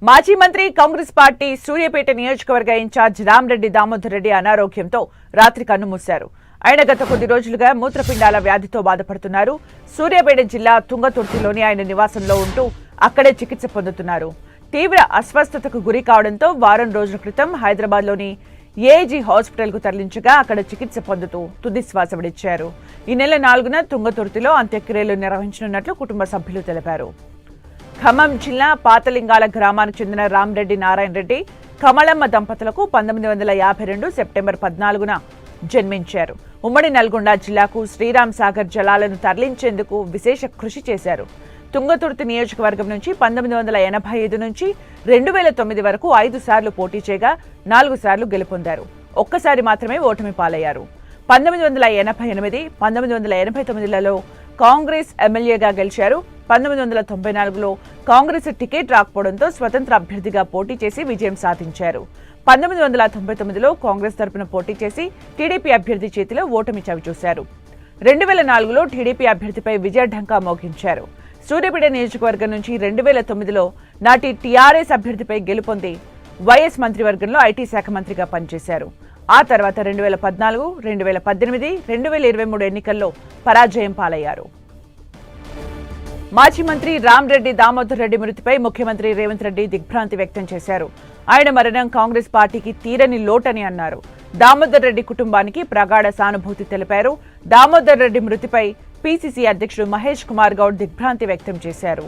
మాజీ మంత్రి కాంగ్రెస్ పార్టీ సూర్యాపేట నియోజకవర్గ ఇన్ఛార్జ్ రామరెడ్డి దామోదర్ రెడ్డి అనారోగ్యంతో రాత్రి కన్నుమూశారు. ఆయన గత కొద్ది రోజులుగా మూత్రపిండాల వ్యాధితో బాధపడుతున్నారు. సూర్యాపేట జిల్లా తుంగతుర్తిలోని ఆయన నివాసంలో ఉంటూ అక్కడే చికిత్స పొందుతున్నారు. తీవ్ర అస్వస్థతకు గురి కావడంతో వారం రోజుల క్రితం హైదరాబాద్లోని ఏఐజీ హాస్పిటల్కు తరలించగా అక్కడ చికిత్స పొందుతూ తుది శ్వాస విడిచారు. ఈ నెల 4న తుంగతుర్తిలో అంత్యక్రియలు నిర్వహించనున్నట్లు కుటుంబ సభ్యులు తెలిపారు. ఖమ్మం జిల్లా పాతలింగాల గ్రామానికి చెందిన రామరెడ్డి నారాయణ రెడ్డి, కమలమ్మ దంపతులకు 1952 సెప్టెంబర్ 14న జన్మించారు. ఉమ్మడి నల్గొండ జిల్లాకు శ్రీరామ్ సాగర్ జలాలను తరలించేందుకు విశేష కృషి చేశారు. తుంగతుర్తి నియోజకవర్గం నుంచి 1985 నుంచి 2009 వరకు 5 సార్లు పోటీ చేయగా 4 సార్లు గెలుపొందారు. ఒక్కసారి మాత్రమే ఓటమి పాలయ్యారు. 1988, 1989లలో కాంగ్రెస్ ఎమ్మెల్యేగా గెలిచారు. 1994లో కాంగ్రెస్ టికెట్ రాకపోవడంతో స్వతంత్ర అభ్యర్థిగా పోటీ చేసి విజయం సాధించారు. 1999లో కాంగ్రెస్ తరపున పోటీ చేసి టీడీపీ అభ్యర్థి చేతిలో ఓటమి చవిచూశారు. 2004లో టీడీపీ అభ్యర్థిపై విజయఢంకా మోగించారు. సూర్యాపేట నియోజకవర్గం నుంచి 2009లో నాటి టీఆర్ఎస్ అభ్యర్థిపై గెలుపొంది వైఎస్ మంత్రివర్గంలో ఐటీ శాఖ మంత్రిగా పనిచేశారు. ఆ తర్వాత 2014, 2018, 2023 ఎన్నికల్లో పరాజయం పాలయ్యారు. మాజీ మంత్రి రామరెడ్డి దామోదర్ రెడ్డి మృతిపై ముఖ్యమంత్రి రేవంత్ రెడ్డి దిగ్భ్రాంతి వ్యక్తం చేశారు. ఆయన మరణం కాంగ్రెస్ పార్టీకి తీరని లోటని అన్నారు. దామోదర్ రెడ్డి కుటుంబానికి ప్రగాఢ సానుభూతి తెలిపారు. దామోదర్ రెడ్డి మృతిపై పీసీసీ అధ్యక్షుడు మహేష్ కుమార్ గౌడ్ దిగ్భ్రాంతి వ్యక్తం చేశారు.